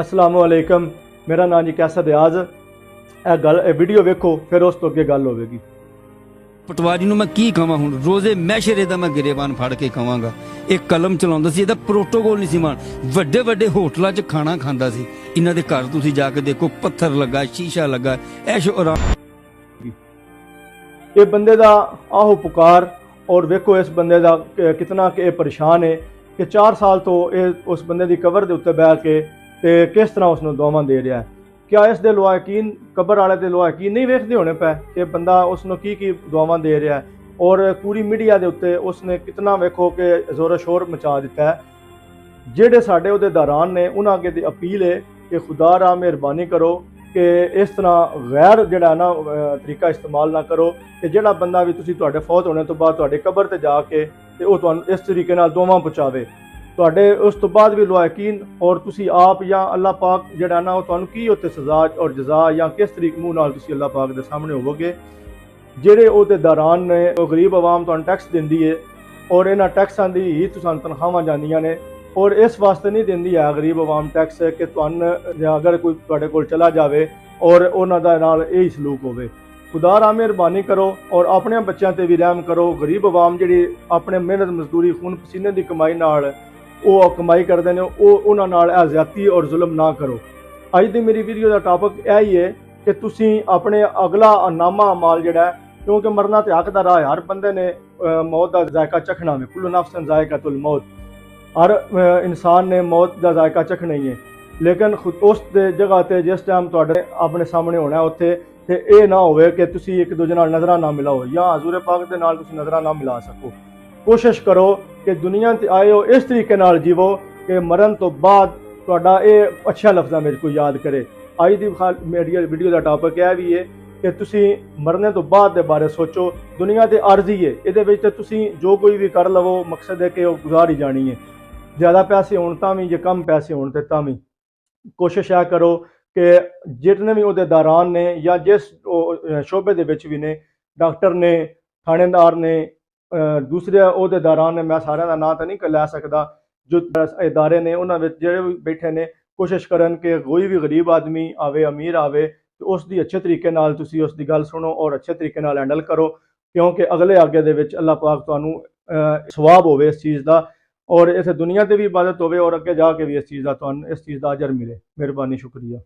अस्सलामुअलैकुम। मेरा नाम जी कैसर रियाज। ए वीडियो वेखो फिर उस तो अगे गल होगी। पटवारी ਨੂੰ ਮੈਂ ਕੀ ਕਹਾਂ ਹੁਣ ਰੋਜ਼ੇ ਮੈਸ਼ਰੇ ਦਾ ਮੈਂ ਗਿਰੇਬਾਨ ਫੜ ਕੇ ਕਹਾਂਗਾ। ਇੱਕ ਕਲਮ ਚਲਾਉਂਦਾ ਸੀ, ਇਹਦਾ ਪ੍ਰੋਟੋਕੋਲ ਨਹੀਂ ਸੀ ਮਾਨ। ਵੱਡੇ ਵੱਡੇ ਹੋਟਲਾਂ 'ਚ ਖਾਣਾ ਖਾਂਦਾ ਸੀ। ਇਹਨਾਂ ਦੇ ਘਰ ਤੁਸੀਂ ਜਾ ਕੇ ਦੇਖੋ, ਪੱਥਰ ਲੱਗਾ, ਸ਼ੀਸ਼ਾ ਲੱਗਾ, ਐਸ਼ੋ ਆਰਾਮ। ये बंदे दा आहो पुकार और वेखो इस बंदे दा कितना कि परेशान है कि 4 साल तो उस बंदे दी कबर दे उत्ते बैठ के ते किस तरह उसनूं दुआवां दे रहा है। क्या इस दे लोआ यकीन कबर वाले दे लोआ यकीन नहीं वेखदे होने पे कि बंदा उसनूं की दुआवां दे रहा है। और पूरी मीडिया दे उत्ते उसने कितना वेखो कि जोर शोर मचा दिता है। जेड़े साडे उहदेदारान ने उन्हां अगे दी अपील है कि खुदा रा मेहरबानी करो कि इस तरह गैर जड़ा ना तरीका इस्तेमाल ना करो कि जड़ा बंदा भी तुसी तुहाडे फौत होने तो बाद तुहाडे कबर ते जाके ते ओह तुहानूं इस तरीके नाल दुआवां पहुँचावे। तुहाडे उस तो बाद भी लोआ यकीन और तुसी आप या अल्लाह पाक जड़ा ना तुहानूं की उत्ते सज़ा और जज़ा या किस तरीके मूँह नाल तुसी अल्लाह पाक दे सामने होवोगे। जेड़े उहदेदारान ने ओह गरीब आवाम तुहानूं टैक्स दिंदी है और इन्हां टैक्सां दी ही तुसां तनखावां जांदियां ने और इस वास्ते नहीं दिंदी है गरीब आवाम टैक्स कि तुहानूं अगर कोई तुहाडे कोल चला जावे और उन्हां दा नाल यही सलूक होवे। खुदा रा मेहरबानी करो और अपने बच्चों ते भी रहम करो। गरीब आवाम जिहड़ी अपने मेहनत मजदूरी खून पसीने की कमाई नाल ओह कमाई करते हैं, उन्हां नाल ज्यादती और जुल्म ना करो। अज दी मेरी वीडियो का टॉपिक यही है कि तुसी अपने अगला नामा माल जिहड़ा है, क्योंकि मरना तो हक दा राह है। हर बंदे ने मौत का जायका चखना है। कुल्लु नफ्सिन जायकातुल मौत। हर इंसान ने मौत का जायका चखना ही है, लेकिन खुद उस जगह ते जिस टाइम तुहाडे अपने सामने होना है उत्थे ते ये ना होवे कि तुसी एक दूजे नाल नज़रां ना मिलाओ या हजूर पाक दे नाल तुसी नज़रां ना मिला सको। कोशिश करो कि दुनिया ते आए हो इस तरीके नाल जीवो कि मरण तो बाद तुहाडा ये अच्छा लफ्ज़ां में कोई याद करे। अज दी मेरी वीडियो का टॉपिक यह भी है कि तुसी मरने तो बाद दे बारे सोचो। दुनिया ते अर्जी है, इहदे विच ते तुसी जो कोई भी कर लवो, मकसद है कि वह गुजार ही जानी है। ज़्यादा पैसे होण तां भी, जे कम पैसे होण ते तां भी कोशिश यह करो कि जितने भी उहदेदारान ने या जिस शोबे दे विच भी ने, डॉक्टर ने, थानेदार ने, दूसरे उहदेदारान ने, मैं सारे का नाम तो नहीं लै सकदा, जो इदारे ने उन्हां विच जेहड़े भी बैठे ने कोशिश करन कि कोई भी गरीब आदमी आवे, अमीर आवे तो उसकी अच्छे तरीके नाल तुसी उसकी गल सुनो और अच्छे तरीके नाल हैंडल करो, क्योंकि अगले आगे दे विच अल्लाह पाक तुहानूं सवाब होवे इस चीज़ का और इस दुनिया से भी इबादत होवे और अगे जाके भी इस चीज़ का तुहानूं इस चीज़ का अजर मिले। मेहरबानी, शुक्रिया।